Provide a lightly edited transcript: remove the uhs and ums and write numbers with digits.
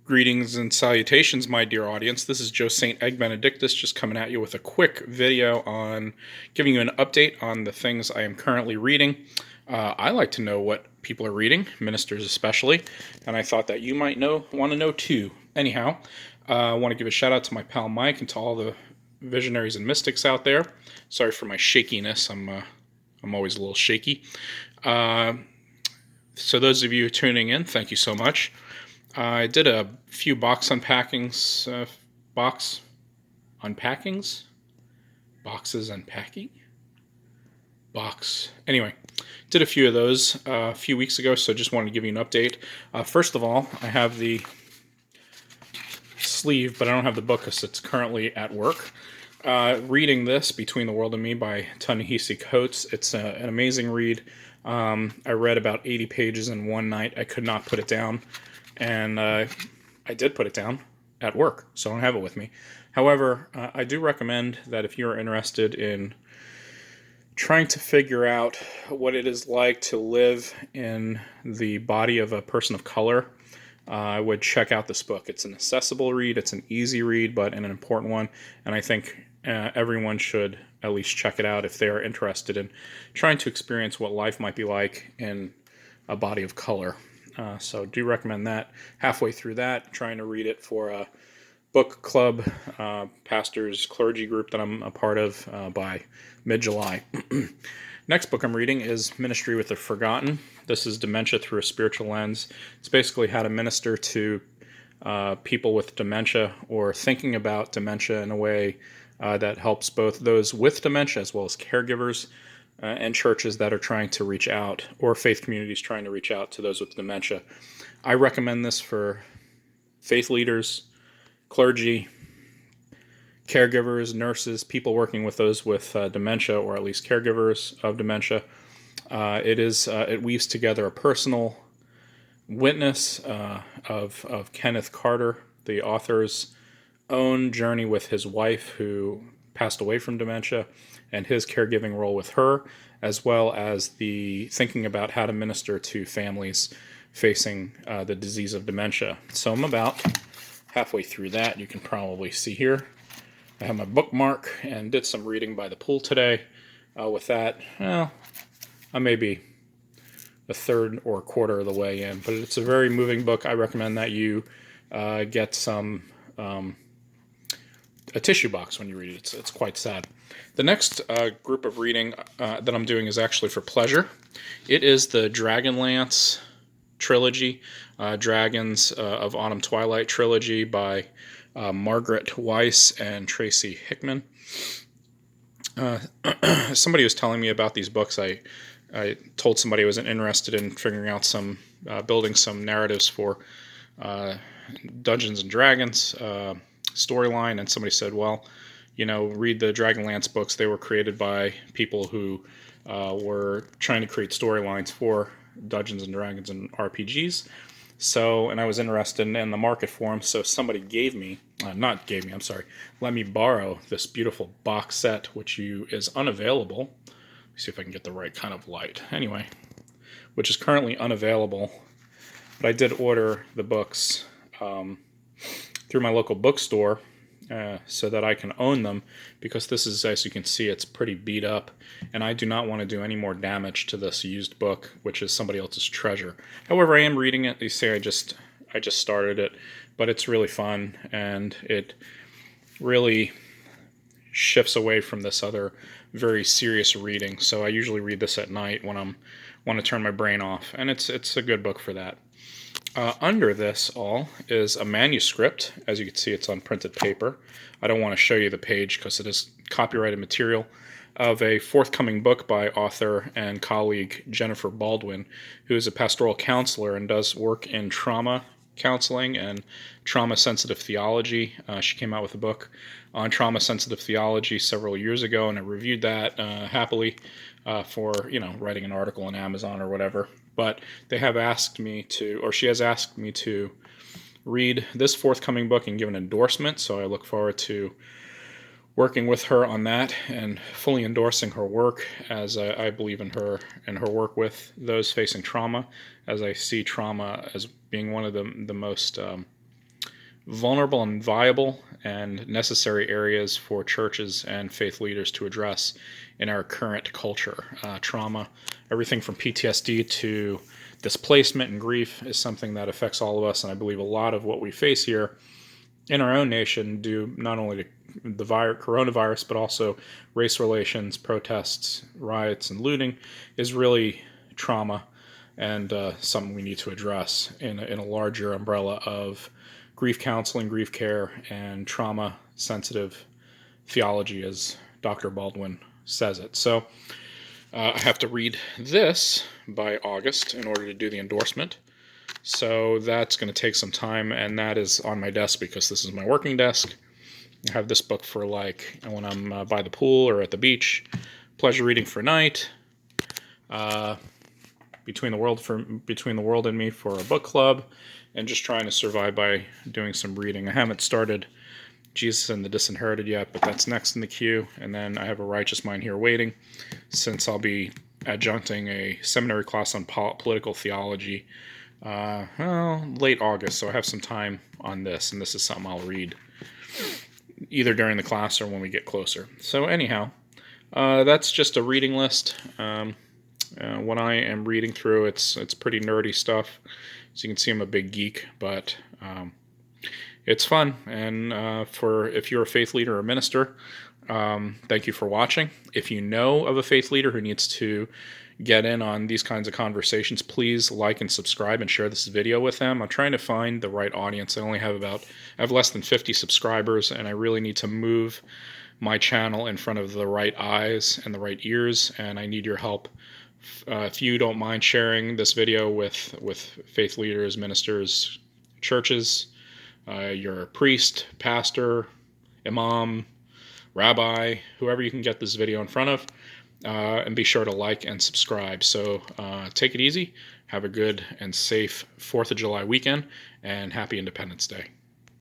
Greetings and salutations, my dear audience. This is Joe St. Egg Benedictus, just coming at you with a quick video on giving you an update on the things I am currently reading. I like to know what people are reading, ministers especially, and I thought that you might want to know too. Anyhow, I want to give a shout out to my pal Mike and to all the visionaries and mystics out there. Sorry for my shakiness. I'm always a little shaky. So those of you tuning in, thank you so much. I did a few box unpackings, boxes unpacking? Anyway, did a few of those a few weeks ago, so just wanted to give you an update. First of all, I have the sleeve, but I don't have the book because it's currently at work. Reading this, Between the World and Me by Ta-Nehisi Coates. It's an amazing read. I read about 80 pages in one night. I could not put it down. And I did put it down at work, so I don't have it with me. However, I do recommend that if you're interested in trying to figure out what it is like to live in the body of a person of color, I would check out this book. It's an accessible read, it's an easy read, but an important one, and I think everyone should at least check it out if they are interested in trying to experience what life might be like in a body of color. So do recommend that. Halfway through that, trying to read it for a book club, pastors, clergy group that I'm a part of by mid-July. Next book I'm reading is Ministry with the Forgotten. This is Dementia Through a Spiritual Lens. It's basically how to minister to people with dementia, or thinking about dementia in a way that helps both those with dementia as well as caregivers and churches that are trying to reach out, or faith communities trying to reach out to those with dementia. I recommend this for faith leaders, clergy, caregivers, nurses, people working with those with dementia, or at least caregivers of dementia. It weaves together a personal witness of Kenneth Carter, the author's own journey with his wife who passed away from dementia, and his caregiving role with her, as well as the thinking about how to minister to families facing the disease of dementia. So I'm about halfway through that. You can probably see here. I have my bookmark and did some reading by the pool today. With that, I may be a third or a quarter of the way in, but it's a very moving book. I recommend that you get some a tissue box when you read it. It's quite sad. The next group of reading that I'm doing is actually for pleasure. It is the Dragonlance trilogy, Dragons of Autumn Twilight trilogy by Margaret Weiss and Tracy Hickman. Somebody was telling me about these books. I told somebody I was interested in figuring out some, building some narratives for Dungeons and Dragons storyline, and somebody said, well, read the Dragonlance books. They were created by people who were trying to create storylines for Dungeons and Dragons and RPGs. So, and I was interested in the market for them, so somebody let me borrow this beautiful box set, which is unavailable. Let me see if I can get the right kind of light. Anyway, which is currently unavailable, but I did order the books through my local bookstore so that I can own them, because this is, as you can see, it's pretty beat up, and I do not want to do any more damage to this used book, which is somebody else's treasure. However, I am reading it. They say I just started it, but it's really fun, and it really shifts away from this other very serious reading. So I usually read this at night when I want to turn my brain off, and it's a good book for that. Under this all is a manuscript. As you can see, it's on printed paper. I don't want to show you the page because it is copyrighted material, of a forthcoming book by author and colleague Jennifer Baldwin, who is a pastoral counselor and does work in trauma counseling and trauma-sensitive theology. She came out with a book on trauma-sensitive theology several years ago, and I reviewed that happily for writing an article on Amazon or whatever. But they have asked me to, or she has asked me to, read this forthcoming book and give an endorsement. So I look forward to working with her on that and fully endorsing her work, as I believe in her and her work with those facing trauma, as I see trauma as being one of the most vulnerable and viable and necessary areas for churches and faith leaders to address in our current culture. Trauma, everything from PTSD to displacement and grief, is something that affects all of us, and I believe a lot of what we face here in our own nation, due not only to the coronavirus, but also race relations, protests, riots, and looting, is really trauma, and something we need to address in a larger umbrella of grief counseling, grief care, and trauma-sensitive theology, as Dr. Baldwin says it. So I have to read this by August in order to do the endorsement. So that's going to take some time, and that is on my desk because this is my working desk. I have this book for like when I'm by the pool or at the beach. Pleasure reading for night. Between the World and Me for a book club, and just trying to survive by doing some reading. I haven't started Jesus and the Disinherited yet, but that's next in the queue. And then I have A Righteous Mind here waiting, since I'll be adjuncting a seminary class on political theology late August, so I have some time on this, and this is something I'll read either during the class or when we get closer. So anyhow, that's just a reading list. When I am reading through, it's pretty nerdy stuff. As you can see, I'm a big geek, but it's fun. And if you're a faith leader or minister, thank you for watching. If you know of a faith leader who needs to get in on these kinds of conversations, please like and subscribe and share this video with them. I'm trying to find the right audience. I have less than 50 subscribers, and I really need to move my channel in front of the right eyes and the right ears, and I need your help. If you don't mind sharing this video with faith leaders, ministers, churches, you're a priest, pastor, imam, rabbi, whoever you can get this video in front of, and be sure to like and subscribe. So take it easy, have a good and safe 4th of July weekend, and happy Independence Day.